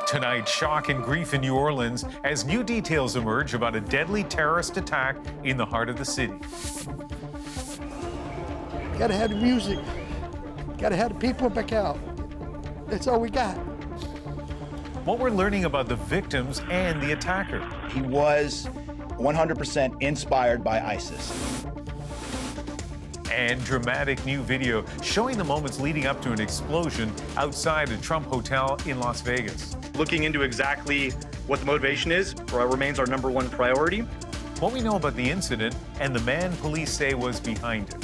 Tonight, shock and grief in New Orleans as new details emerge about a deadly terrorist attack in the heart of the city. Gotta have the music. Gotta have the people back out. That's all we got. What we're learning about the victims and the attacker. He was 100% inspired by ISIS. And dramatic new video showing the moments leading up to an explosion outside a Trump hotel in Las Vegas. Looking into exactly what the motivation is remains our #1 priority. What we know about the incident and the man police say was behind it.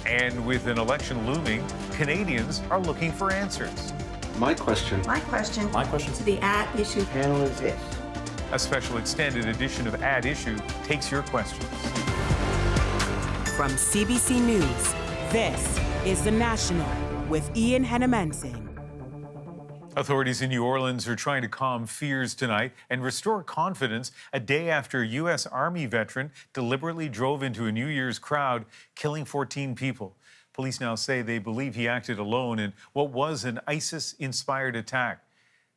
And with an election looming, Canadians are looking for answers. My question to the At Issue panel is this. A special extended edition of At Issue takes your questions. From CBC News, this is The National with Hanomansing. Authorities in New Orleans are trying to calm fears tonight and restore confidence a day after a U.S. Army veteran deliberately drove into a New Year's crowd, killing 14 people. Police now say they believe he acted alone in what was an ISIS-inspired attack.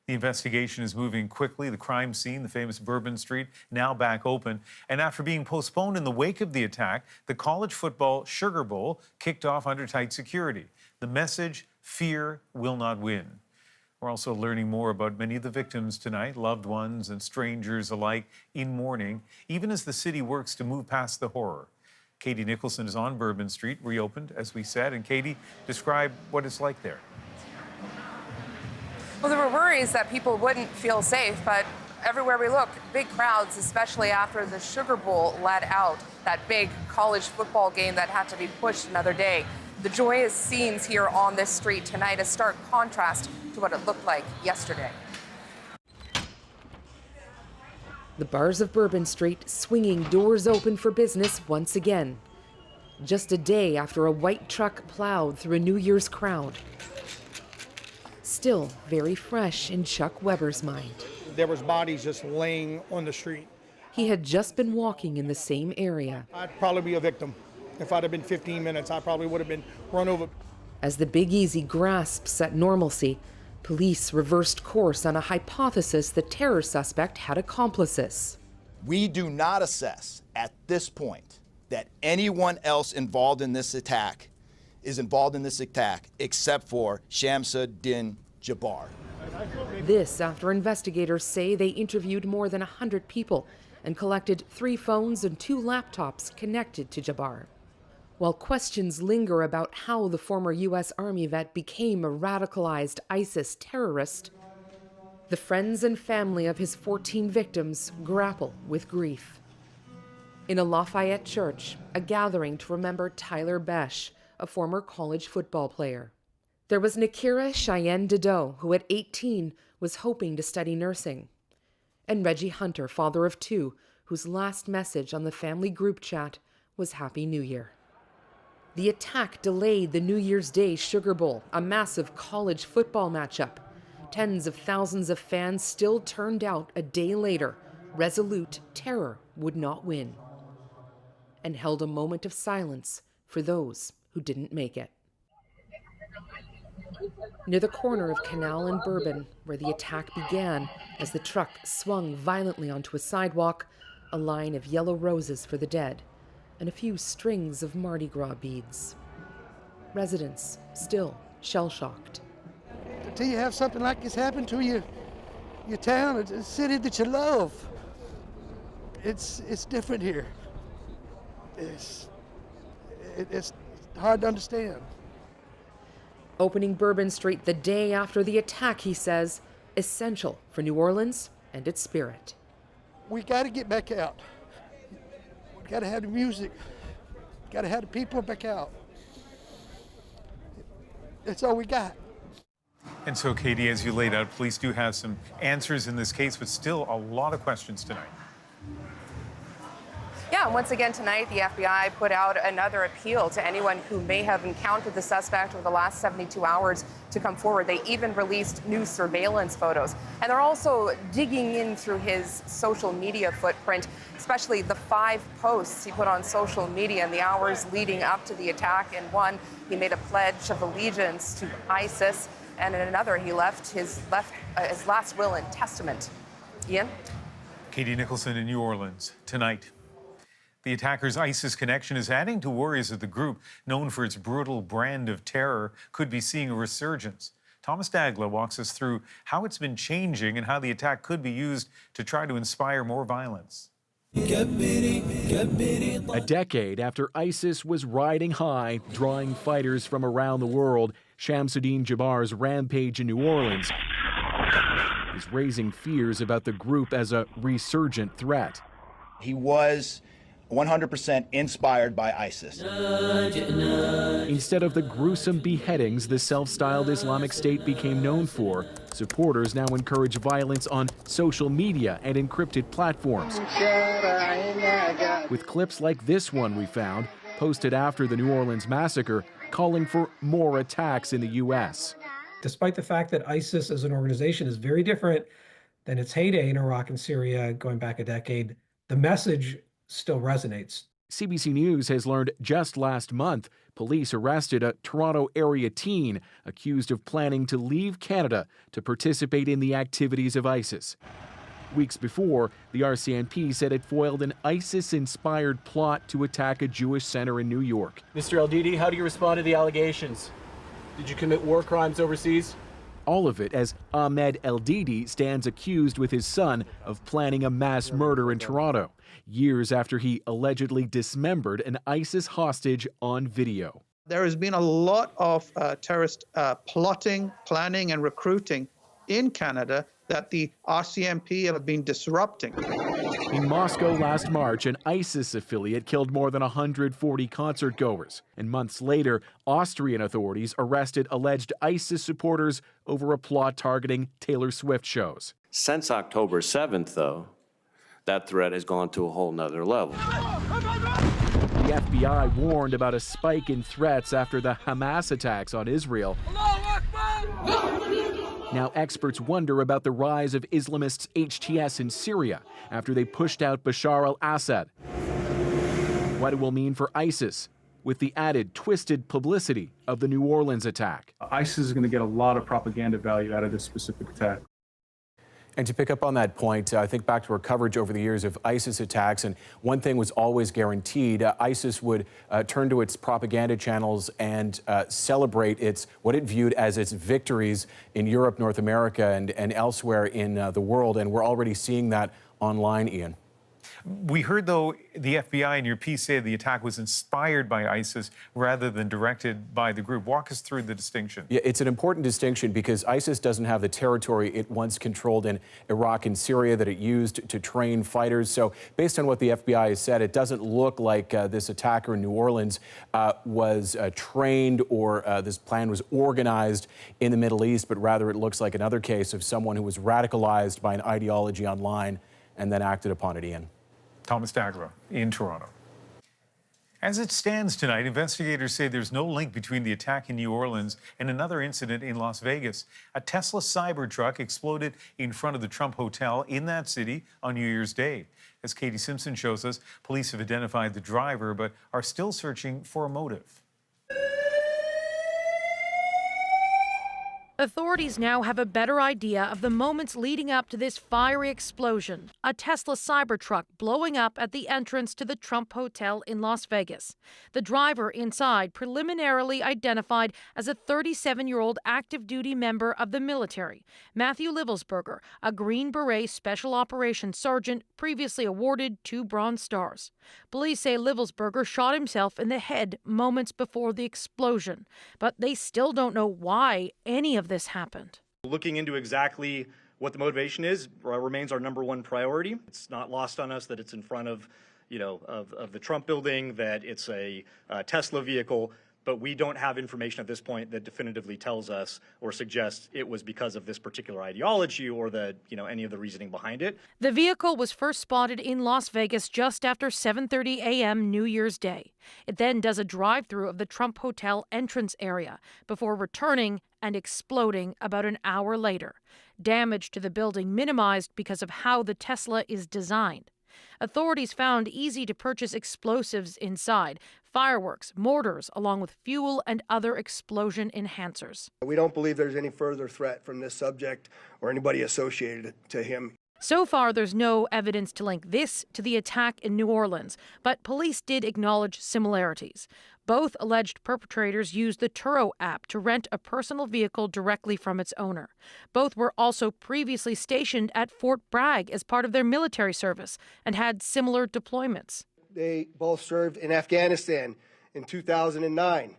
The investigation is moving quickly. The crime scene, the famous Bourbon Street, now back open. And after being postponed in the wake of the attack, the college football Sugar Bowl kicked off under tight security. The message, fear will not win. We're also learning more about many of the victims tonight, loved ones and strangers alike in mourning, even as the city works to move past the horror. Katie Nicholson is on Bourbon Street, reopened, as we said. And Katie, describe what it's like there. Well, there were worries that people wouldn't feel safe, but everywhere we look, big crowds, especially after the Sugar Bowl let out, that big college football game that had to be pushed another day. The joyous scenes here on this street tonight, a stark contrast to what it looked like yesterday. The bars of Bourbon Street swinging doors open for business once again. Just a day after a white truck plowed through a New Year's crowd. Still very fresh in Chuck Weber's mind. There was bodies just laying on the street. He had just been walking in the same area. I'd probably be a victim. If I'd have been 15 minutes, I probably would have been run over. As the Big Easy grasps at normalcy, police reversed course on a hypothesis the terror suspect had accomplices. We do not assess at this point that anyone else involved in this attack is involved in this attack except for Shamsud-Din Jabbar. This after investigators say they interviewed more than 100 people and collected 3 phones and 2 laptops connected to Jabbar. While questions linger about how the former U.S. Army vet became a radicalized ISIS terrorist, the friends and family of his 14 victims grapple with grief. In a Lafayette church, a gathering to remember Tyler Besh, a former college football player. There was Nakira Cheyenne Dideau, who at 18 was hoping to study nursing. And Reggie Hunter, father of 2, whose last message on the family group chat was Happy New Year. The attack delayed the New Year's Day Sugar Bowl, a massive college football matchup. Tens of thousands of fans still turned out a day later, resolute terror would not win, and held a moment of silence for those who didn't make it. Near the corner of Canal and Bourbon, where the attack began, as the truck swung violently onto a sidewalk, a line of yellow roses for the dead, and a few strings of Mardi Gras beads. Residents still shell-shocked. Until you have something like this happen to your town, a city that you love, it's different here. It's hard to understand. Opening Bourbon Street the day after the attack, he says, essential for New Orleans and its spirit. We got to get back out. We got to have the music. Got to have the people back out. That's all we got. And so, Katie, as you laid out, police do have some answers in this case, but still a lot of questions tonight. Yeah, and once again tonight, the FBI put out another appeal to anyone who may have encountered the suspect over the last 72 hours to come forward. They even released new surveillance photos. And they're also digging in through his social media footprint, especially the 5 posts he put on social media in the hours leading up to the attack. In one, he made a pledge of allegiance to ISIS. and in another, he left his last will and testament. Ian? Katie Nicholson in New Orleans tonight. The attacker's ISIS connection is adding to worries that the group, known for its brutal brand of terror, could be seeing a resurgence. Thomas Dagla walks us through how it's been changing and how the attack could be used to try to inspire more violence. A decade after ISIS was riding high, drawing fighters from around the world, Shamsud-Din Jabbar's rampage in New Orleans is raising fears about the group as a resurgent threat. He was 100% inspired by ISIS. Instead of the gruesome beheadings the self-styled Islamic State became known for, supporters now encourage violence on social media and encrypted platforms. With clips like this one we found, posted after the New Orleans massacre, calling for more attacks in the U.S. Despite the fact that ISIS as an organization is very different than its heyday in Iraq and Syria going back a decade, the message still resonates. CBC News has learned just last month police arrested a Toronto area teen accused of planning to leave Canada to participate in the activities of ISIS. Weeks before, the RCMP said it foiled an ISIS-inspired plot to attack a Jewish center in New York. Mr. El-Didi, how do you respond to the allegations? Did you commit war crimes overseas? All of it as Ahmed El-Didi stands accused with his son of planning a mass murder in Toronto, years after he allegedly dismembered an ISIS hostage on video. There has been a lot of terrorist plotting, planning, and recruiting in Canada that the RCMP have been disrupting. In Moscow last March, an ISIS affiliate killed more than 140 concert-goers. And months later, Austrian authorities arrested alleged ISIS supporters over a plot targeting Taylor Swift shows. Since October 7th, though, that threat has gone to a whole nother level. The FBI warned about a spike in threats after the Hamas attacks on Israel. Now experts wonder about the rise of Islamists' HTS in Syria after they pushed out Bashar al-Assad. What it will mean for ISIS with the added twisted publicity of the New Orleans attack. ISIS is going to get a lot of propaganda value out of this specific attack. And to pick up on that point, I think back to our coverage over the years of ISIS attacks, and one thing was always guaranteed. ISIS would turn to its propaganda channels and celebrate what it viewed as its victories in Europe, North America, and elsewhere in the world. And we're already seeing that online, Ian. We heard, though, the FBI in your piece say the attack was inspired by ISIS rather than directed by the group. Walk us through the distinction. Yeah, it's an important distinction because ISIS doesn't have the territory it once controlled in Iraq and Syria that it used to train fighters. So based on what the FBI has said, it doesn't look like this attacker in New Orleans was trained or this plan was organized in the Middle East, but rather it looks like another case of someone who was radicalized by an ideology online and then acted upon it, Ian. Thomas Dagla in Toronto. As it stands tonight, investigators say there's no link between the attack in New Orleans and another incident in Las Vegas. A Tesla Cybertruck exploded in front of the Trump Hotel in that city on New Year's Day. As Katie Simpson shows us, police have identified the driver but are still searching for a motive. Authorities now have a better idea of the moments leading up to this fiery explosion, a Tesla Cybertruck blowing up at the entrance to the Trump Hotel in Las Vegas. The driver inside preliminarily identified as a 37-year-old active duty member of the military, Matthew Livelsberger, a Green Beret Special Operations Sergeant previously awarded 2 Bronze Stars. Police say Livelsberger shot himself in the head moments before the explosion, but they still don't know why any of this happened. Looking into exactly what the motivation is remains our #1 priority. It's not lost on us that it's in front of, of the Trump building, that it's a Tesla vehicle, but we don't have information at this point that definitively tells us or suggests it was because of this particular ideology or any of the reasoning behind it. The vehicle was first spotted in Las Vegas just after 7:30 a.m. New Year's Day. It then does a drive-through of the Trump Hotel entrance area before returning and exploding about an hour later. Damage to the building minimized because of how the Tesla is designed. Authorities found easy-to-purchase explosives inside, fireworks, mortars, along with fuel and other explosion enhancers. We don't believe there's any further threat from this subject or anybody associated to him. So far, there's no evidence to link this to the attack in New Orleans, but police did acknowledge similarities. Both alleged perpetrators used the Turo app to rent a personal vehicle directly from its owner. Both were also previously stationed at Fort Bragg as part of their military service and had similar deployments. They both served in Afghanistan in 2009.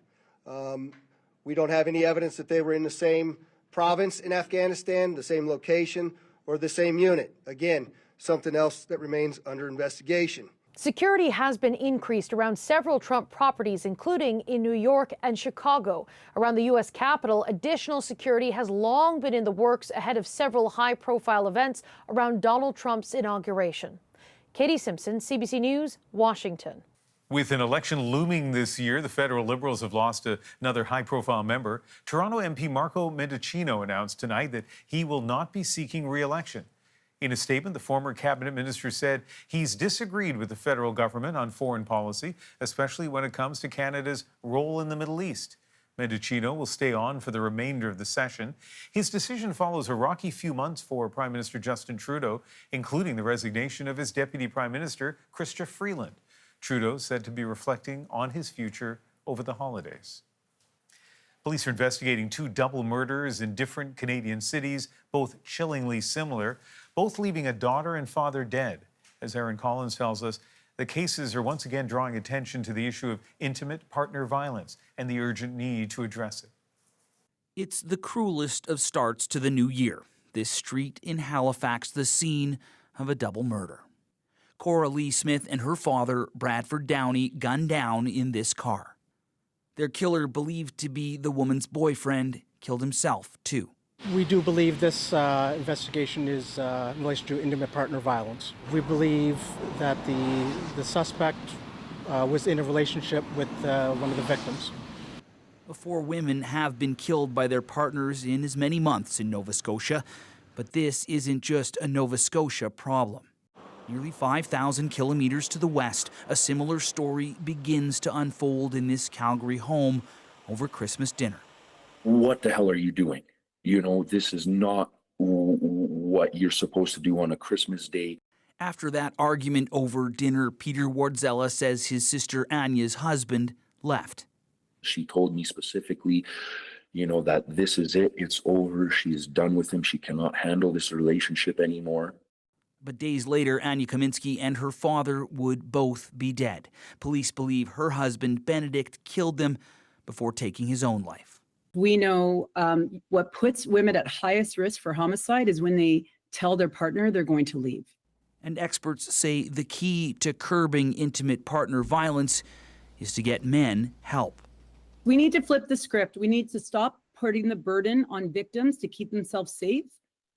We don't have any evidence that they were in the same province in Afghanistan, the same location, or the same unit. Again, something else that remains under investigation. Security has been increased around several Trump properties, including in New York and Chicago. Around the U.S. Capitol, additional security has long been in the works ahead of several high-profile events around Donald Trump's inauguration. Katie Simpson, CBC News, Washington. With an election looming this year, the federal Liberals have lost another high-profile member. Toronto MP Mendicino announced tonight that he will not be seeking re-election. In a statement, the former cabinet minister said he's disagreed with the federal government on foreign policy, especially when it comes to Canada's role in the Middle East. Mendicino will stay on for the remainder of the session. His decision follows a rocky few months for Prime Minister Justin Trudeau, including the resignation of his Deputy Prime Minister, Chrystia Freeland. Trudeau said to be reflecting on his future over the holidays. Police are investigating two double murders in different Canadian cities, both chillingly similar, both leaving a daughter and father dead. As Aaron Collins tells us, the cases are once again drawing attention to the issue of intimate partner violence and the urgent need to address it. It's the cruelest of starts to the new year. This street in Halifax, the scene of a double murder. Cora Lee Smith and her father, Bradford Downey, gunned down in this car. Their killer, believed to be the woman's boyfriend, killed himself, too. We do believe this investigation is in relation to intimate partner violence. We believe that the suspect was in a relationship with one of the victims. 4 women have been killed by their partners in as many months in Nova Scotia. But this isn't just a Nova Scotia problem. Nearly 5,000 kilometers to the west, a similar story begins to unfold in this Calgary home over Christmas dinner. What the hell are you doing? You know, this is not what you're supposed to do on a Christmas day. After that argument over dinner, Peter Wardzella says his sister Anya's husband left. She told me specifically, you know, that this is it, it's over, she's done with him, she cannot handle this relationship anymore. But days later, Anya Kaminsky and her father would both be dead. Police believe her husband, Benedict, killed them before taking his own life. We know what puts women at highest risk for homicide is when they tell their partner they're going to leave. And experts say the key to curbing intimate partner violence is to get men help. We need to flip the script. We need to stop putting the burden on victims to keep themselves safe.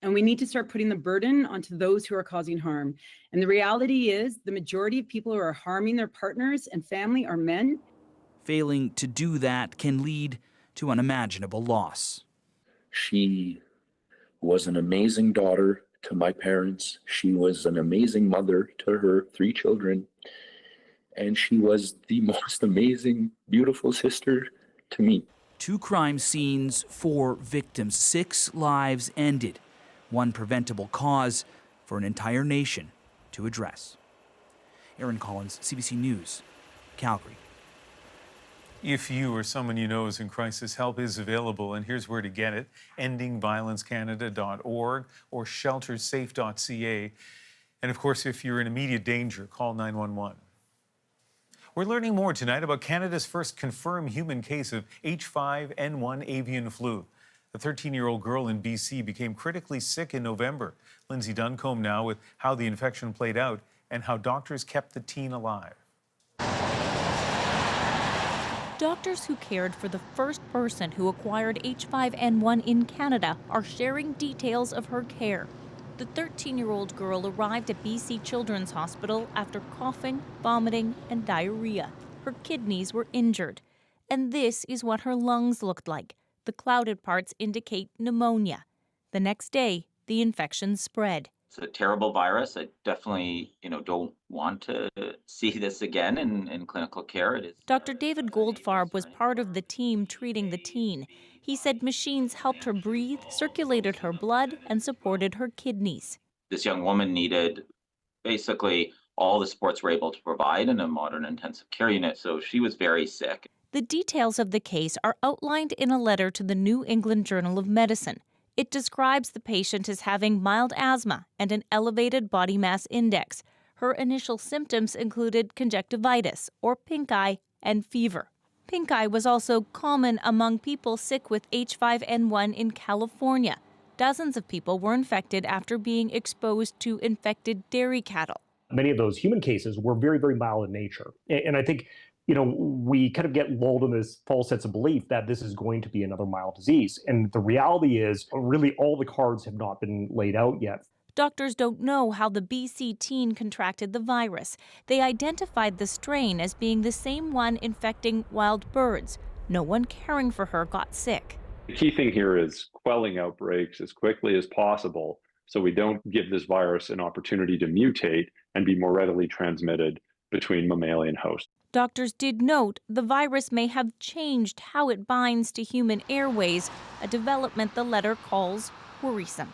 And we need to start putting the burden onto those who are causing harm. And the reality is the majority of people who are harming their partners and family are men. Failing to do that can lead to unimaginable loss. She was an amazing daughter to my parents. She was an amazing mother to her 3 children. And she was the most amazing, beautiful sister to me. 2 crime scenes, 4 victims, 6 lives ended. One preventable cause for an entire nation to address. Aaron Collins, CBC News, Calgary. If you or someone you know is in crisis, help is available, and here's where to get it: endingviolencecanada.org or sheltersafe.ca. And of course, if you're in immediate danger, call 911. We're learning more tonight about Canada's first confirmed human case of H5N1 avian flu. A 13-year-old girl in BC became critically sick in November. Lindsay Duncombe now with how the infection played out and how doctors kept the teen alive. Doctors who cared for the first person who acquired H5N1 in Canada are sharing details of her care. The 13-year-old girl arrived at BC Children's Hospital after coughing, vomiting, and diarrhea. Her kidneys were injured. And this is what her lungs looked like. The clouded parts indicate pneumonia. The next day, the infection spread. It's a terrible virus. I definitely, don't want to see this again in clinical care. It is. Dr. David Goldfarb was part of the team treating the teen. He said machines helped her breathe, circulated her blood, and supported her kidneys. This young woman needed basically all the supports we're able to provide in a modern intensive care unit, so she was very sick. The details of the case are outlined in a letter to the New England Journal of Medicine. It describes the patient as having mild asthma and an elevated body mass index. Her initial symptoms included conjunctivitis, or pink eye, and fever. Pink eye was also common among people sick with H5N1 in California. Dozens of people were infected after being exposed to infected dairy cattle. Many of those human cases were very, very mild in nature. And I think we kind of get lulled in this false sense of belief that this is going to be another mild disease. And the reality is, really, all the cards have not been laid out yet. Doctors don't know how the BC teen contracted the virus. They identified the strain as being the same one infecting wild birds. No one caring for her got sick. The key thing here is quelling outbreaks as quickly as possible so we don't give this virus an opportunity to mutate and be more readily transmitted between mammalian hosts. Doctors did note the virus may have changed how it binds to human airways, a development the letter calls worrisome.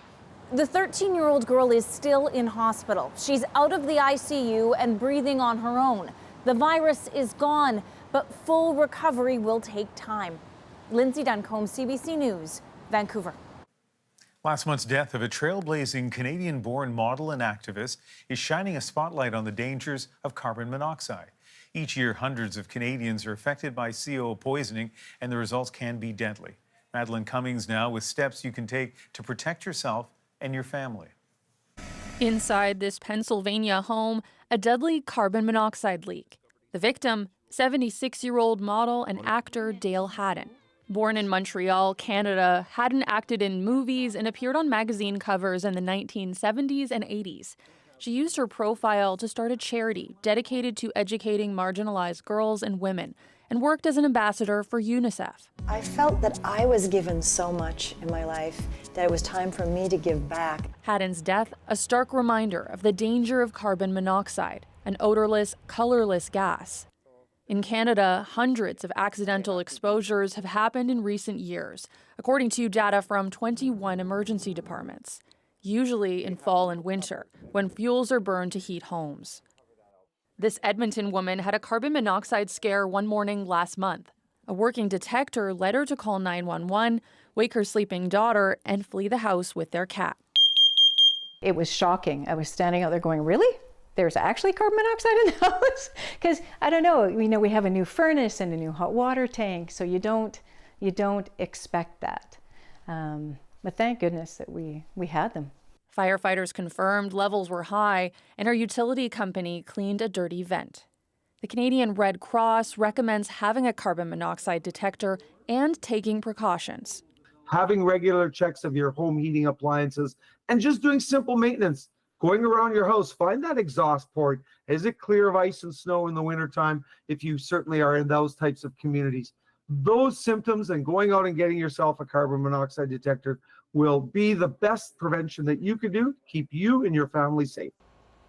The 13-year-old girl is still in hospital. She's out of the ICU and breathing on her own. The virus is gone, but full recovery will take time. Lindsay Duncombe, CBC News, Vancouver. Last month's death of a trailblazing Canadian-born model and activist is shining a spotlight on the dangers of carbon monoxide. Each year, hundreds of Canadians are affected by CO poisoning, and the results can be deadly. Madeline Cummings now with steps you can take to protect yourself and your family. Inside this Pennsylvania home, a deadly carbon monoxide leak. The victim, 76-year-old model and actor Dale Haddon. Born in Montreal, Canada, Haddon acted in movies and appeared on magazine covers in the 1970s and 80s. She used her profile to start a charity dedicated to educating marginalized girls and women, and worked as an ambassador for UNICEF. I felt that I was given so much in my life that it was time for me to give back. Haddon's death, a stark reminder of the danger of carbon monoxide, an odorless, colorless gas. In Canada, hundreds of accidental exposures have happened in recent years, according to data from 21 emergency departments, usually in fall and winter, when fuels are burned to heat homes. This Edmonton woman had a carbon monoxide scare one morning last month. A working detector led her to call 911, wake her sleeping daughter, and flee the house with their cat. It was shocking. I was standing out there going, really? There's actually carbon monoxide in the house? Because I don't know, we have a new furnace and a new hot water tank, so you don't expect that. But thank goodness that we had them. Firefighters confirmed levels were high, and our utility company cleaned a dirty vent. The Canadian Red Cross recommends having a carbon monoxide detector and taking precautions. Having regular checks of your home heating appliances and just doing simple maintenance. Going around your house, find that exhaust port. Is it clear of ice and snow in the wintertime? If you certainly are in those types of communities. Those symptoms and going out and getting yourself a carbon monoxide detector will be the best prevention that you can do to keep you and your family safe.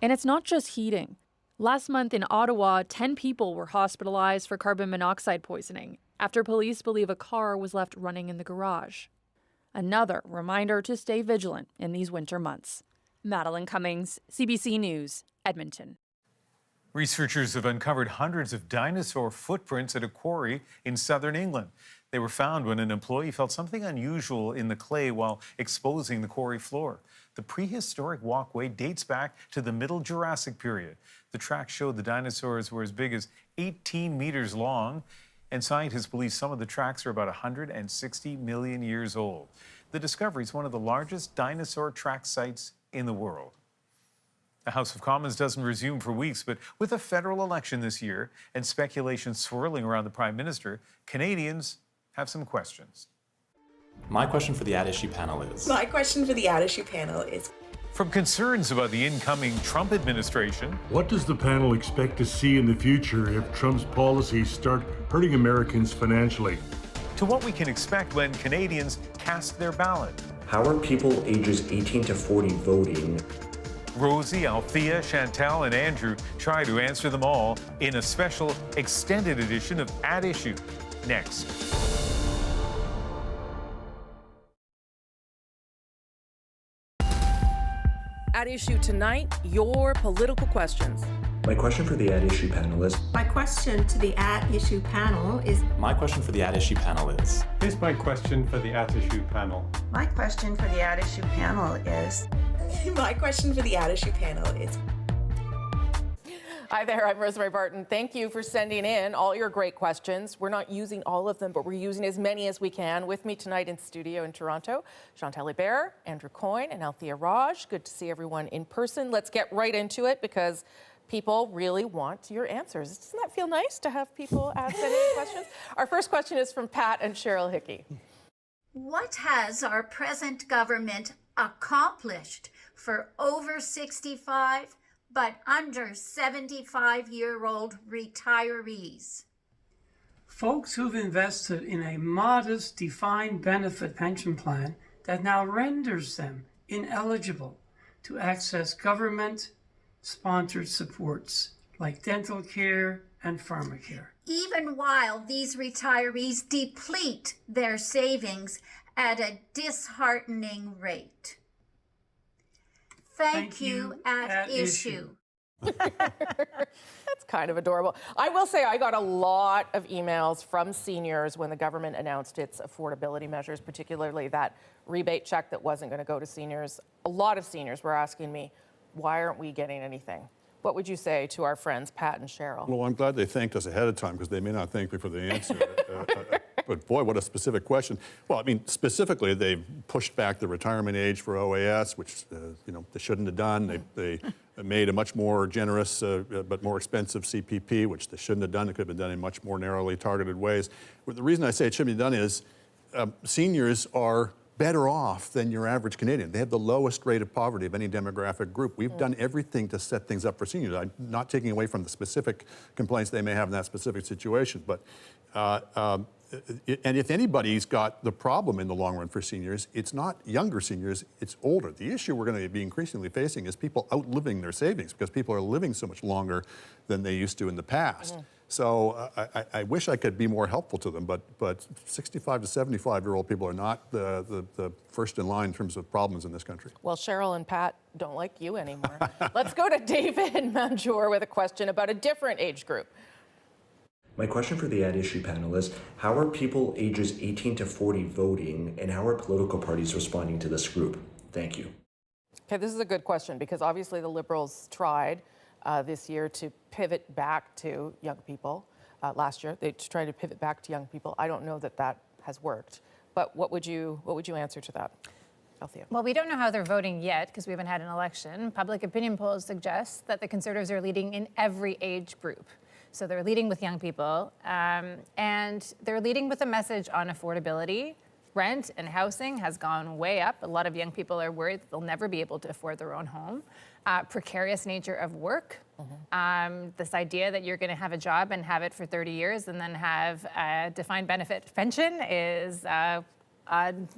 And it's not just heating. Last month in Ottawa, 10 people were hospitalized for carbon monoxide poisoning after police believe a car was left running in the garage. Another reminder to stay vigilant in these winter months. Madeline Cummings, CBC News, Edmonton. Researchers have uncovered hundreds of dinosaur footprints at a quarry in southern England. They were found when an employee felt something unusual in the clay while exposing the quarry floor. The prehistoric walkway dates back to the Middle Jurassic period. The tracks showed the dinosaurs were as big as 18 meters long, and scientists believe some of the tracks are about 160 million years old. The discovery is one of the largest dinosaur track sites in the world. The House of Commons doesn't resume for weeks, but with a federal election this year and speculation swirling around the Prime Minister, Canadians have some questions. My question for the At Issue panel is... From concerns about the incoming Trump administration... What does the panel expect to see in the future if Trump's policies start hurting Americans financially? To what we can expect when Canadians cast their ballot. How are people ages 18 to 40 voting Rosie, Althea, Chantal, and Andrew try to answer them all in a special extended edition of At Issue. Next. At Issue tonight, your political questions. My question for the At Issue panel is... My question to the At Issue panel is... My question for the At Issue panel is... Here's my question for the At Issue panel. My question for the At Issue panel is... My question for the At Issue panel is... Hi there, I'm Rosemary Barton. Thank you for sending in all your great questions. We're not using all of them, but we're using as many as we can. With me tonight in studio in Toronto, Chantal Hébert, Andrew Coyne, and Althea Raj. Good to see everyone in person. Let's get right into it because people really want your answers. Doesn't that feel nice to have people ask any questions? Our first question is from Pat and Cheryl Hickey. What has our present government accomplished for over 65 but under 75-year-old retirees? Folks who've invested in a modest defined benefit pension plan that now renders them ineligible to access government-sponsored supports like dental care and pharmacare. Even while these retirees deplete their savings at a disheartening rate. Thank you, At Issue. That's kind of adorable. I will say I got a lot of emails from seniors when the government announced its affordability measures, particularly that rebate check that wasn't going to go to seniors. A lot of seniors were asking me, why aren't we getting anything? What would you say to our friends, Pat and Cheryl? Well, I'm glad they thanked us ahead of time because they may not thank me for the answer. But boy, what a specific question. Well, I mean, specifically, they've pushed back the retirement age for OAS, which they shouldn't have done. They made a much more generous but more expensive CPP, which they shouldn't have done. It could have been done in much more narrowly targeted ways. But the reason I say it shouldn't be done is seniors are better off than your average Canadian. They have the lowest rate of poverty of any demographic group. We've done everything to set things up for seniors. I'm not taking away from the specific complaints they may have in that specific situation, but and if anybody's got the problem in the long run for seniors, it's not younger seniors, it's older. The issue we're going to be increasingly facing is people outliving their savings because people are living so much longer than they used to in the past. So I wish I could be more helpful to them, but 65 to 75-year-old people are not the first in line in terms of problems in this country. Well, Cheryl and Pat don't like you anymore. Let's go to David Manjour with a question about a different age group. My question for the At Issue panel is, how are people ages 18 to 40 voting, and how are political parties responding to this group? Thank you. Okay, this is a good question because obviously the Liberals tried this year to pivot back to young people. Last year, they tried to pivot back to young people. I don't know that that has worked. But what would you answer to that, Althea? Well, we don't know how they're voting yet because we haven't had an election. Public opinion polls suggest that the Conservatives are leading in every age group. So they're leading with young people, and they're leading with a message on affordability. Rent and housing has gone way up. A lot of young people are worried that they'll never be able to afford their own home. Precarious nature of work. This idea that you're going to have a job and have it for 30 years and then have a defined benefit pension is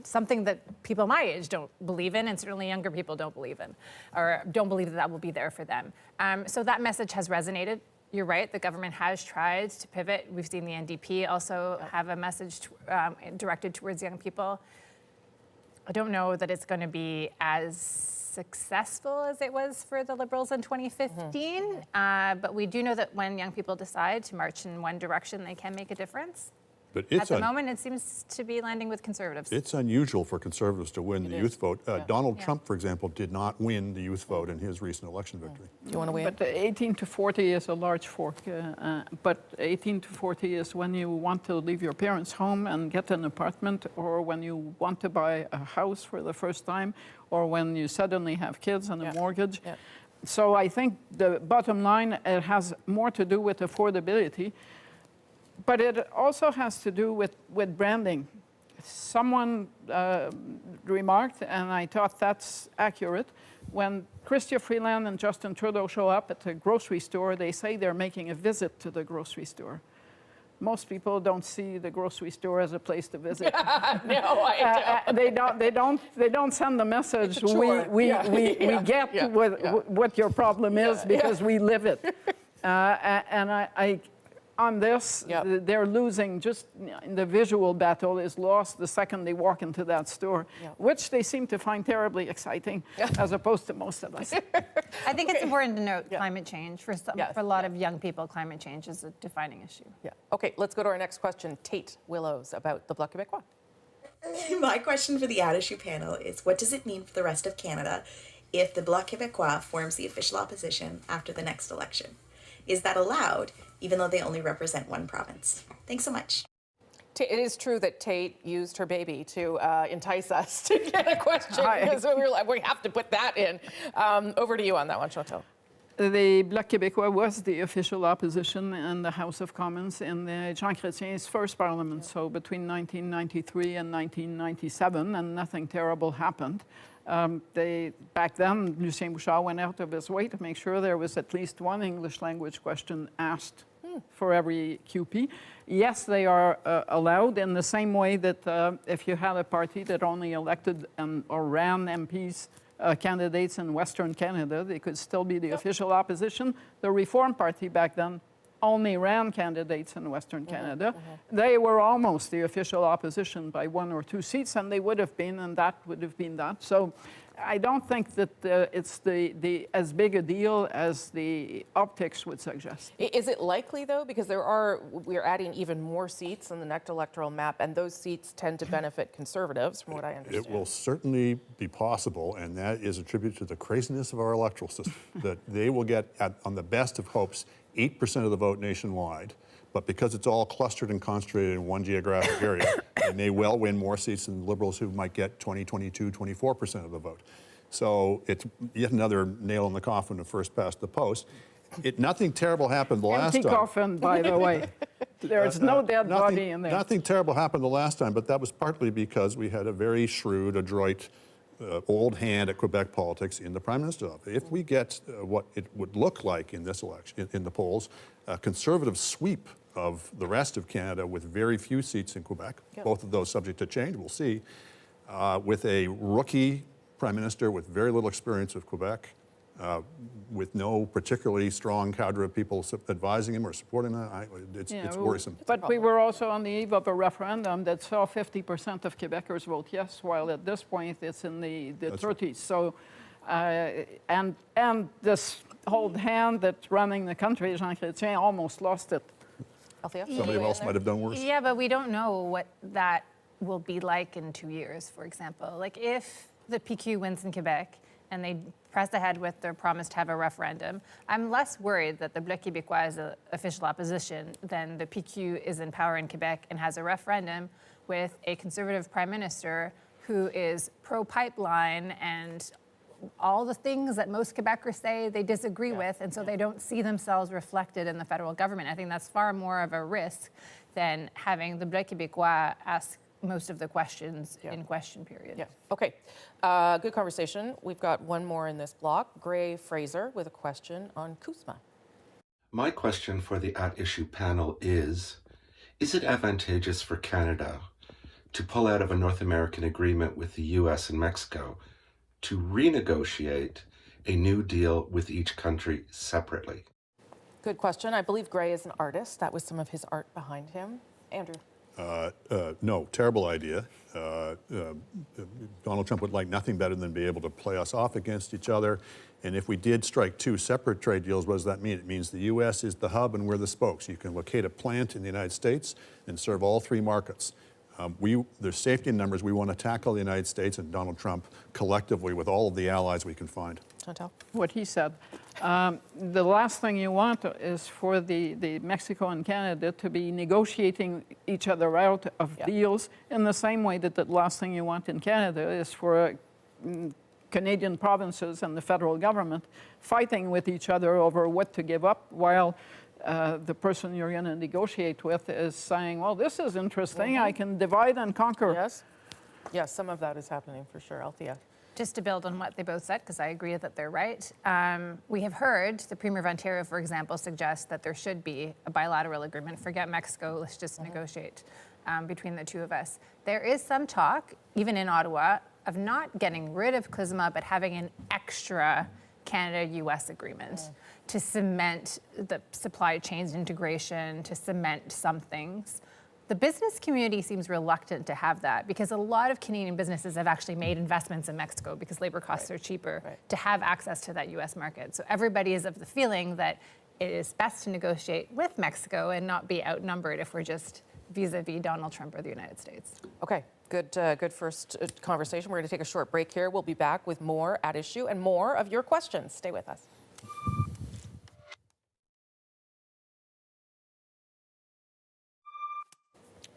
something that people my age don't believe in, and certainly younger people don't believe in, or don't believe that that will be there for them. So that message has resonated. You're right, the government has tried to pivot. We've seen the NDP also have a message directed towards young people. I don't know that it's going to be as successful as it was for the Liberals in 2015, but we do know that when young people decide to march in one direction, they can make a difference. But At the moment, it seems to be landing with Conservatives. It's unusual for Conservatives to win the youth vote. Donald Trump, for example, did not win the youth vote in his recent election victory. Do you want to win? But 18 to 40 is a large fork. But 18 to 40 is when you want to leave your parents' home and get an apartment, or when you want to buy a house for the first time, or when you suddenly have kids and a mortgage. So I think the bottom line, it has more to do with affordability. But it also has to do with branding. Someone remarked, and I thought that's accurate, when Chrystia Freeland and Justin Trudeau show up at the grocery store, they say they're making a visit to the grocery store. most people don't see the grocery store as a place to visit. No, I don't. They don't send the message. It's a chore. We get what your problem is because we live it. On this, they're losing. Just the visual battle is lost the second they walk into that store, which they seem to find terribly exciting, as opposed to most of us. I think it's important to note climate change. For a lot of young people, climate change is a defining issue. Yeah. Okay, let's go to our next question. Tate Willows about the Bloc Québécois. My question for the Ad Issue panel is, what does it mean for the rest of Canada if the Bloc Québécois forms the official opposition after the next election? Is that allowed, even though they only represent one province? Thanks so much. It is true that Tate used her baby to entice us to get a question, because we were like, we have to put that in. Over to you on that one, Chantal. The Bloc Québécois was the official opposition in the House of Commons in the Jean Chrétien's first parliament, so between 1993 and 1997, and nothing terrible happened. Back then, Lucien Bouchard went out of his way to make sure there was at least one English language question asked for every QP. Yes, they are allowed in the same way that if you had a party that only elected or ran MPs, candidates in Western Canada, they could still be the official opposition. The Reform Party back then only ran candidates in Western Canada. They were almost the official opposition by 1 or 2 seats, and they would have been, and that would have been that. So I don't think that it's as big a deal as the optics would suggest. Is it likely, though? Because we're adding even more seats on the next electoral map, and those seats tend to benefit Conservatives, from what I understand. It will certainly be possible, and that is a tribute to the craziness of our electoral system, that they will get, on the best of hopes, 8% of the vote nationwide, but because it's all clustered and concentrated in one geographic area, they may well win more seats than Liberals who might get 20, 22, 24% of the vote. So it's yet another nail in the coffin of first past the post. Nothing terrible happened the last time. Empty coffin, by the way. There's no dead body in there. Nothing terrible happened the last time, but that was partly because we had a very shrewd, adroit, old hand at Quebec politics in the Prime Minister's office. If we get what it would look like in this election, in the polls, a Conservative sweep of the rest of Canada with very few seats in Quebec, both of those subject to change, we'll see, with a rookie Prime Minister with very little experience of Quebec, with no particularly strong cadre of people advising him or supporting him, it's worrisome. But we were also on the eve of a referendum that saw 50% of Quebecers vote yes, while at this point it's in the 30s. So, and this old hand that's running the country, Jean Chrétien, almost lost it. Somebody else might have done worse. Yeah, but we don't know what that will be like in 2 years, for example. Like if the PQ wins in Quebec and they press ahead with their promise to have a referendum, I'm less worried that the Bloc Québécois is an official opposition than the PQ is in power in Quebec and has a referendum with a Conservative Prime Minister who is pro-pipeline and all the things that most Quebecers say they disagree with, and so they don't see themselves reflected in the federal government. I think that's far more of a risk than having the Bloc Québécois ask most of the questions in question period. Yeah. Okay. Good conversation. We've got one more in this block. Gray Fraser with a question on CUSMA. My question for the At Issue panel is it advantageous for Canada to pull out of a North American agreement with the US and Mexico to renegotiate a new deal with each country separately? Good question. I believe Gray is an artist. That was some of his art behind him. Andrew. No, terrible idea. Donald Trump would like nothing better than be able to play us off against each other. And if we did strike 2 separate trade deals, what does that mean? It means the U.S. is the hub and we're the spokes. You can locate a plant in the United States and serve all 3 markets. There's safety in numbers. We want to tackle the United States and Donald Trump collectively with all of the allies we can find. Chantal? What he said. The last thing you want is for the Mexico and Canada to be negotiating each other out of deals in the same way that the last thing you want in Canada is for Canadian provinces and the federal government fighting with each other over what to give up, while the person you're going to negotiate with is saying, well, this is interesting, I can divide and conquer. Yes. Yes, some of that is happening for sure. Althea. Just to build on what they both said, because I agree that they're right, we have heard the Premier of Ontario, for example, suggest that there should be a bilateral agreement. Forget Mexico, let's just negotiate between the two of us. There is some talk, even in Ottawa, of not getting rid of CLISMA, but having an extra Canada-US agreement to cement the supply chains integration, to cement some things. The business community seems reluctant to have that because a lot of Canadian businesses have actually made investments in Mexico because labor costs are cheaper to have access to that US market. So everybody is of the feeling that it is best to negotiate with Mexico and not be outnumbered if we're just vis-a-vis Donald Trump or the United States. Okay, good first conversation. We're going to take a short break here. We'll be back with more At Issue and more of your questions. Stay with us.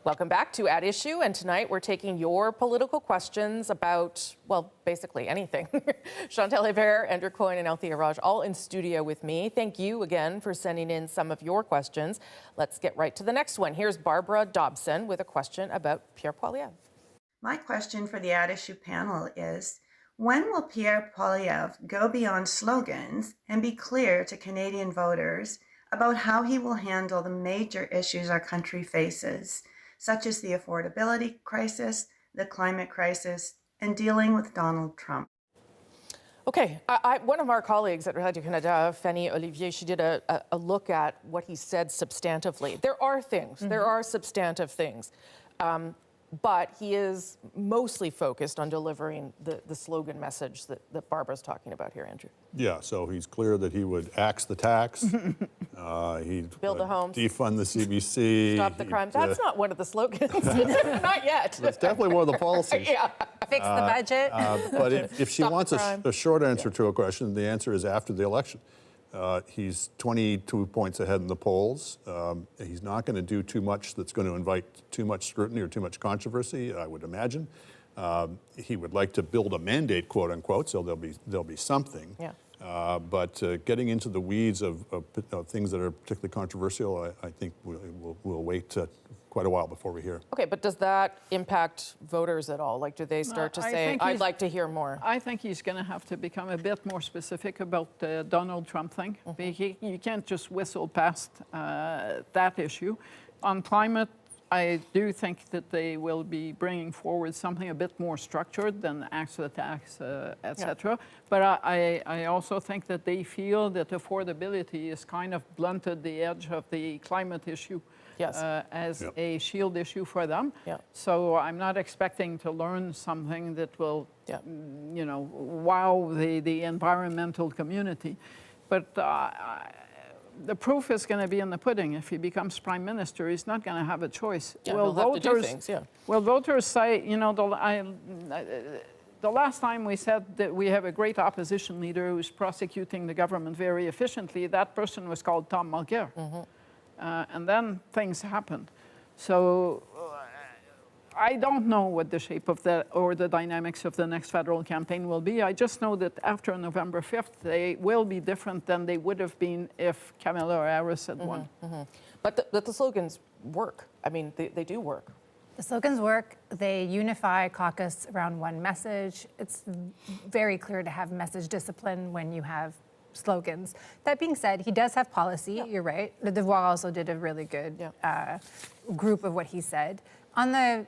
Welcome back to At Issue, and tonight we're taking your political questions about, well, basically anything. Chantal Hébert, Andrew Coyne, and Althea Raj all in studio with me. Thank you again for sending in some of your questions. Let's get right to the next one. Here's Barbara Dobson with a question about Pierre Poilievre. My question for the At Issue panel is, when will Pierre Poilievre go beyond slogans and be clear to Canadian voters about how he will handle the major issues our country faces, such as the affordability crisis, the climate crisis, and dealing with Donald Trump? Okay, one of our colleagues at Radio-Canada, Fanny Olivier, she did a look at what he said substantively. There are things, there are substantive things, but he is mostly focused on delivering the slogan message that Barbara's talking about here, Andrew. Yeah, so he's clear that he would axe the tax, he'd build the homes, defund the CBC, stop the crime. That's not one of the slogans. Not yet. It's definitely one of the policies. Yeah. Fix the budget. But if she Stop wants the crime. a short answer to a question, the answer is after the election. He's 22 points ahead in the polls. He's not going to do too much that's going to invite too much scrutiny or too much controversy, I would imagine. He would like to build a mandate, quote unquote, so there'll be something. Yeah. But getting into the weeds of things that are particularly controversial, I think we'll wait quite a while before we hear. Okay, but does that impact voters at all? Like, do they start to say, I'd like to hear more? I think he's going to have to become a bit more specific about the Donald Trump thing. You can't just whistle past that issue. On climate, I do think that they will be bringing forward something a bit more structured than axe the tax, etc. But I also think that they feel that affordability is kind of blunted the edge of the climate issue as a shield issue for them. So I'm not expecting to learn something that will, you know, wow the environmental community. But the proof is going to be in the pudding. If he becomes prime minister, he's not going to have a choice. Will voters, will voters say, you know, the last time we said that we have a great opposition leader who's prosecuting the government very efficiently, that person was called Tom Mulcair. And then things happened. So I don't know what the shape of the dynamics of the next federal campaign will be. I just know that after November 5th, they will be different than they would have been if Kamala Harris had won. But the slogans work. I mean, they do work. The slogans work. They unify caucus around one message. It's very clear to have message discipline when you have slogans. That being said, he does have policy. You're right. Le Devoir also did a really good group of what he said. On the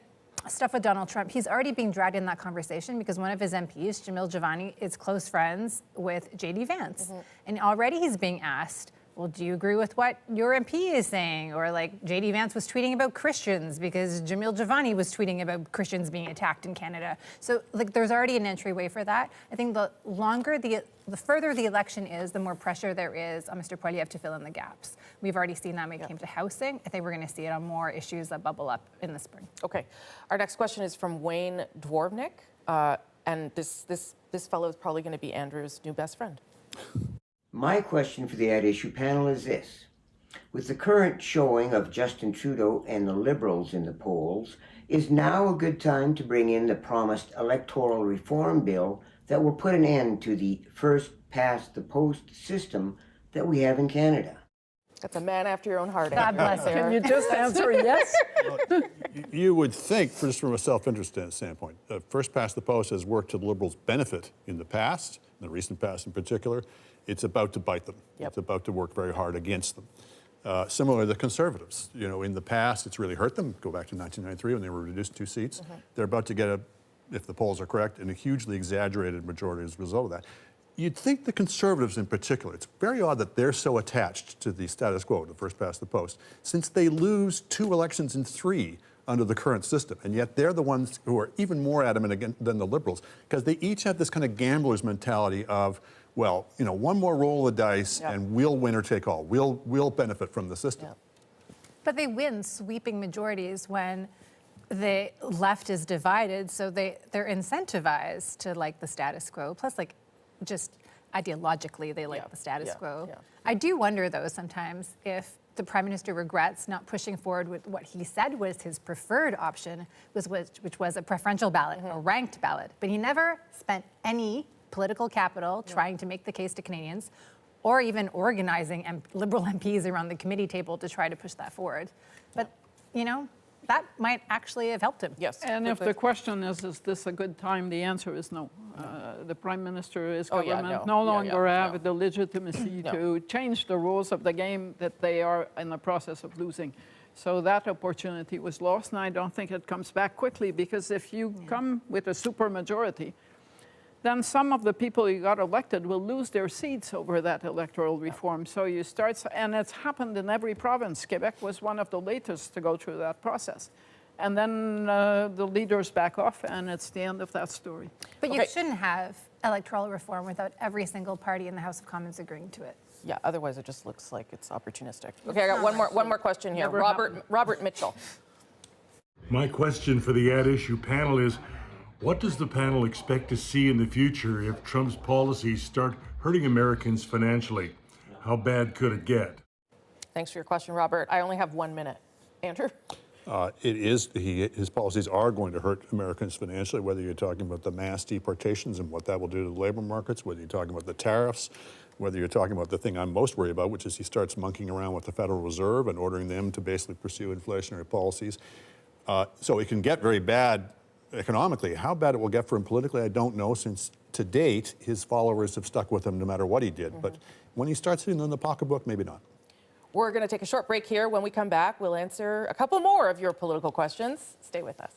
stuff with Donald Trump, he's already being dragged in that conversation because one of his MPs, Jamil Jivani, is close friends with J.D. Vance. And already he's being asked, well, do you agree with what your MP is saying? Or like J.D. Vance was tweeting about Christians because Jamil Jivani was tweeting about Christians being attacked in Canada. So like there's already an entryway for that. I think the further the election is, the more pressure there is on Mr. Poilievre to fill in the gaps. We've already seen that when it came to housing. I think we're going to see it on more issues that bubble up in the spring. Okay. Our next question is from Wayne Dworvnik. And this fellow is probably going to be Andrew's new best friend. My question for the At Issue panel is this. With the current showing of Justin Trudeau and the Liberals in the polls, is now a good time to bring in the promised electoral reform bill that will put an end to the first past the post system that we have in Canada? That's a man after your own heart. God bless her. Can you just answer yes? You would think, just from a self-interest standpoint, first past the post has worked to the Liberals' benefit in the past, in the recent past in particular. It's about to bite them. Yep. It's about to work very hard against them. Similarly, the Conservatives, you know, in the past, it's really hurt them. Go back to 1993 when they were reduced to 2 seats. They're about to get if the polls are correct, a hugely exaggerated majority as a result of that. You'd think the Conservatives in particular, it's very odd that they're so attached to the status quo, the first past the post, since they lose 2 elections in 3 under the current system. And yet they're the ones who are even more adamant than the Liberals, because they each have this kind of gambler's mentality of, well, you know, one more roll of the dice and we'll win or take all. We'll benefit from the system. But they win sweeping majorities when the left is divided, so they're incentivized to like the status quo. Plus, like, just ideologically, they like the status quo. I do wonder, though, sometimes if the Prime Minister regrets not pushing forward with what he said was his preferred option, which was a preferential ballot, a ranked ballot. But he never spent any political capital trying to make the case to Canadians, or even organizing Liberal MPs around the committee table to try to push that forward. But, you know, that might actually have helped him. Yes. And if the question is this a good time, the answer is no. The Prime Minister, his government no longer have the legitimacy to change the rules of the game that they are in the process of losing. So that opportunity was lost, and I don't think it comes back quickly, because if you come with a supermajority, then some of the people who got elected will lose their seats over that electoral reform. So you start, and it's happened in every province. Quebec was one of the latest to go through that process. And then the leaders back off, and it's the end of that story. But you shouldn't have electoral reform without every single party in the House of Commons agreeing to it. Yeah, otherwise it just looks like it's opportunistic. Okay, I got one more question here. Robert Mitchell. My question for the At Issue panel is, what does the panel expect to see in the future if Trump's policies start hurting Americans financially? How bad could it get? Thanks for your question, Robert. I only have 1 minute. Andrew? His policies are going to hurt Americans financially, whether you're talking about the mass deportations and what that will do to the labor markets, whether you're talking about the tariffs, whether you're talking about the thing I'm most worried about, which is he starts monkeying around with the Federal Reserve and ordering them to basically pursue inflationary policies. So it can get very bad economically. How bad it will get for him politically, I don't know, since to date, his followers have stuck with him no matter what he did. But when he starts hitting them in the pocketbook, maybe not. We're going to take a short break here. When we come back, we'll answer a couple more of your political questions. Stay with us.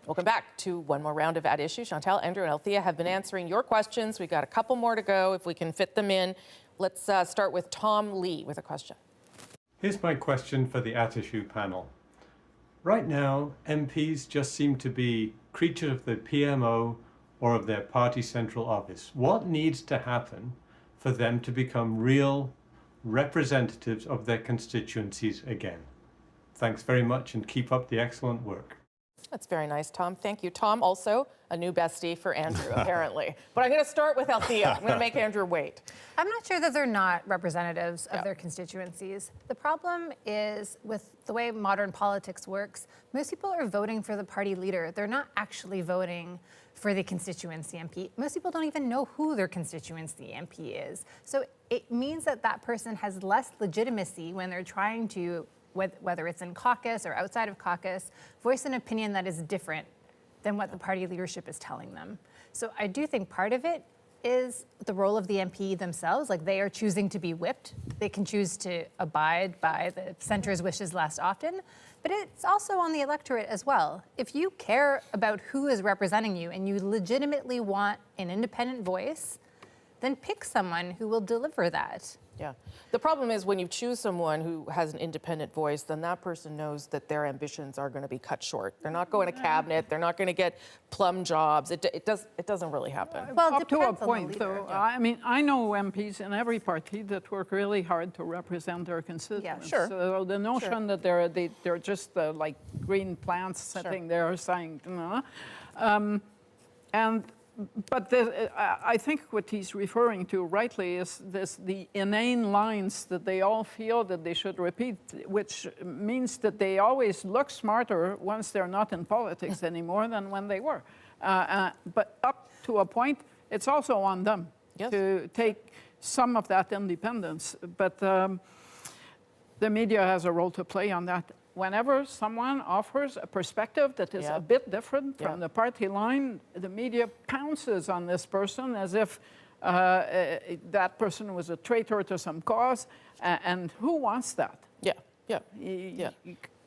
Welcome back to one more round of At Issue. Chantal, Andrew, and Althea have been answering your questions. We've got a couple more to go if we can fit them in. Let's start with Tom Lee with a question. Here's my question for the At Issue panel. Right now, MPs just seem to be creatures of the PMO or of their party central office. What needs to happen for them to become real representatives of their constituencies again? Thanks very much, and keep up the excellent work. That's very nice, Tom. Thank you. Tom, also a new bestie for Andrew, apparently. But I'm going to start with Althea. I'm going to make Andrew wait. I'm not sure that they're not representatives of their constituencies. The problem is with the way modern politics works, most people are voting for the party leader. They're not actually voting for the constituency MP. Most people don't even know who their constituency MP is. So it means that that person has less legitimacy when they're trying to, whether it's in caucus or outside of caucus, voice an opinion that is different than what the party leadership is telling them. So I do think part of it is the role of the MP themselves. Like, they are choosing to be whipped. They can choose to abide by the centre's wishes less often, but it's also on the electorate as well. If you care about who is representing you and you legitimately want an independent voice, then pick someone who will deliver that. Yeah. The problem is when you choose someone who has an independent voice, then that person knows that their ambitions are going to be cut short. They're not going to cabinet. They're not going to get plum jobs. It doesn't really happen. Well, up to a point, though. I mean, I know MPs in every party that work really hard to represent their constituents. Yeah, sure. So the notion that they're just like green plants sitting there saying, But I think what he's referring to rightly is the inane lines that they all feel that they should repeat, which means that they always look smarter once they're not in politics anymore than when they were. But up to a point, it's also on them to take some of that independence. But the media has a role to play on that. Whenever someone offers a perspective that is a bit different from the party line, the media pounces on this person as if that person was a traitor to some cause. And who wants that?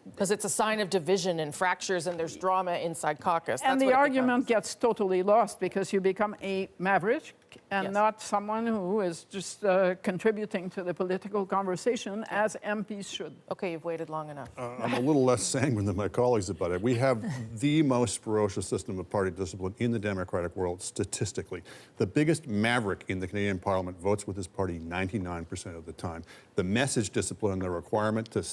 Because it's a sign of division and fractures, and there's drama inside caucus. And the argument gets totally lost because you become a maverick and not someone who is just contributing to the political conversation as MPs should. Okay, you've waited long enough. I'm a little less sanguine than my colleagues about it. We have the most ferocious system of party discipline in the democratic world statistically. The biggest maverick in the Canadian Parliament votes with his party 99% of the time. The message discipline and the requirement to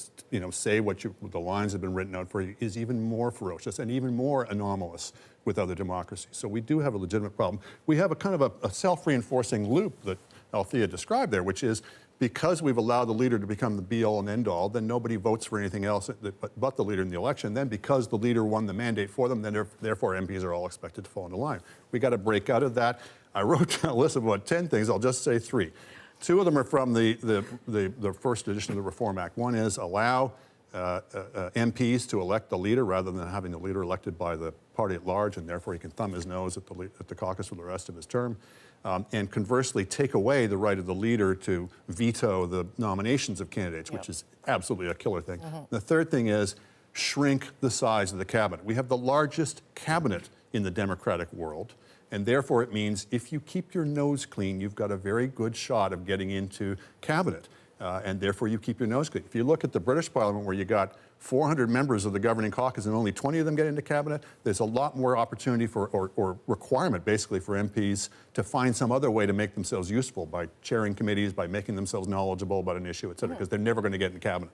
say what the lines have been written out for you is even more ferocious and even more anomalous with other democracies. So we do have a legitimate problem. We have a kind of a self-reinforcing loop that Althea described there, which is because we've allowed the leader to become the be-all and end-all, then nobody votes for anything else but the leader in the election. Then because the leader won the mandate for them, then therefore MPs are all expected to fall into line. We got to break out of that. I wrote down a list of about 10 things. I'll just say 3. 2 of them are from the first edition of the Reform Act. One is allow MPs to elect the leader rather than having the leader elected by the party at large, and therefore he can thumb his nose at the caucus for the rest of his term. And conversely, take away the right of the leader to veto the nominations of candidates, which is absolutely a killer thing. The third thing is shrink the size of the cabinet. We have the largest cabinet in the democratic world, and therefore it means if you keep your nose clean, you've got a very good shot of getting into cabinet. And therefore you keep your nose clean. If you look at the British Parliament, where you got 400 members of the governing caucus and only 20 of them get into cabinet, there's a lot more opportunity for, or requirement basically for MPs to find some other way to make themselves useful by chairing committees, by making themselves knowledgeable about an issue, et cetera, because they're never going to get in cabinet.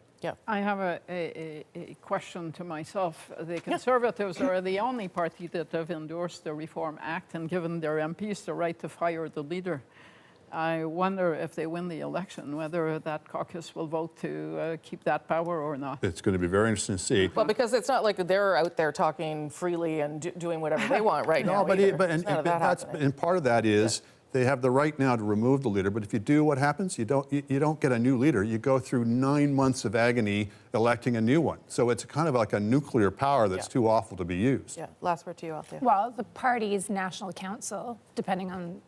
I have a question to myself. The Conservatives are the only party that have endorsed the Reform Act and given their MPs the right to fire the leader. I wonder if they win the election, whether that caucus will vote to keep that power or not. It's going to be very interesting to see. Well, because it's not like they're out there talking freely and doing whatever they want right now. And part of that is they have the right now to remove the leader, but if you do, what happens? You don't get a new leader. You go through 9 months of agony electing a new one. So it's kind of like a nuclear power that's too awful to be used. Last word to you, Althea. Well, the party's national council, depending on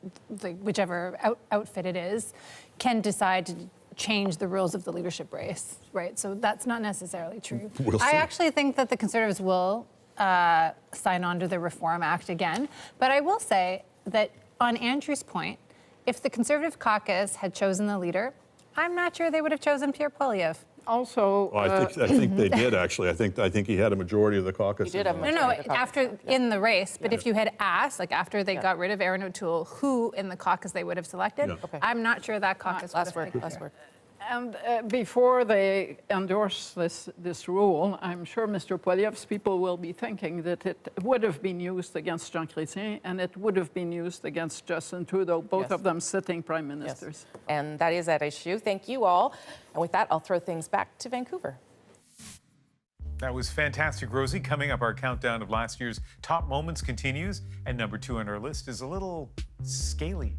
whichever outfit it is, can decide to change the rules of the leadership race, right? So that's not necessarily true. I actually think that the Conservatives will sign on to the Reform Act again, but I will say that on Andrew's point, if the Conservative caucus had chosen the leader, I'm not sure they would have chosen Pierre Poilievre. Also, I think they did actually. I think he had a majority of the caucus. He did have a majority of the caucus. In the race. But if you had asked, like after they got rid of Aaron O'Toole, who in the caucus they would have selected, I'm not sure that caucus would have picked Last word. And before they endorse this rule, I'm sure Mr. Poilievre's people will be thinking that it would have been used against Jean Chrétien and it would have been used against Justin Trudeau, both of them sitting prime ministers. And that is at issue. Thank you all. And with that, I'll throw things back to Vancouver. That was fantastic, Rosie. Coming up, our countdown of last year's top moments continues, and number 2 on our list is a little scaly.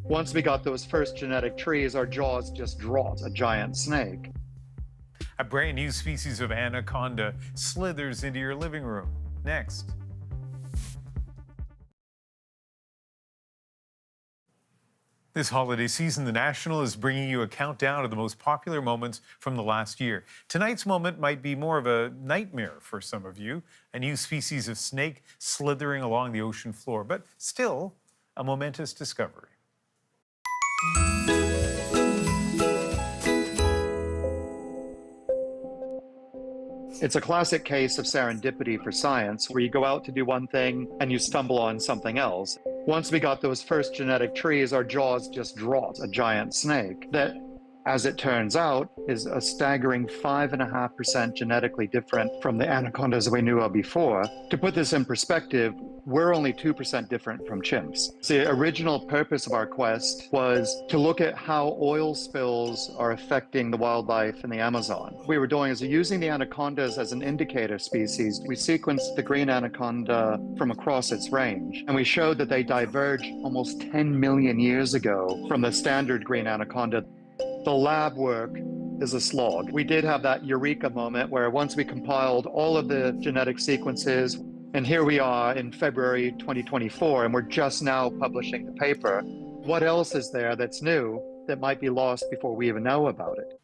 Once we got those first genetic trees, our jaws just dropped, a giant snake. A brand new species of anaconda slithers into your living room. Next. This holiday season, The National is bringing you a countdown of the most popular moments from the last year. Tonight's moment might be more of a nightmare for some of you, a new species of snake slithering along the ocean floor, but still a momentous discovery. It's a classic case of serendipity for science, where you go out to do one thing and you stumble on something else. Once we got those first genetic trees, our jaws just dropped, a giant snake that, as it turns out, is a staggering 5.5% genetically different from the anacondas we knew of before. To put this in perspective, we're only 2% different from chimps. The original purpose of our quest was to look at how oil spills are affecting the wildlife in the Amazon. What we were doing is using the anacondas as an indicator species. We sequenced the green anaconda from across its range, and we showed that they diverged almost 10 million years ago from the standard green anaconda. The lab work is a slog. We did have that eureka moment where once we compiled all of the genetic sequences, and here we are in February 2024, and we're just now publishing the paper. What else is there that's new that might be lost before we even know about it?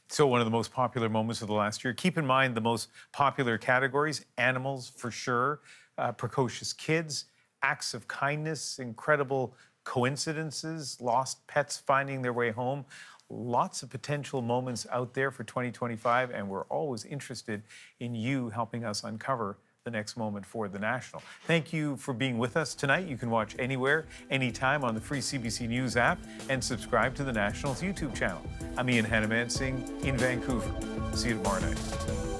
So one of the most popular moments of the last year. Keep in mind the most popular categories: animals for sure, precocious kids, acts of kindness, incredible coincidences, lost pets finding their way home. Lots of potential moments out there for 2025, and we're always interested in you helping us uncover the next moment for the National. Thank you for being with us tonight. You can watch anywhere, anytime on the free CBC News app and subscribe to the National's YouTube channel. I'm Hanomansing in Vancouver. See you tomorrow night.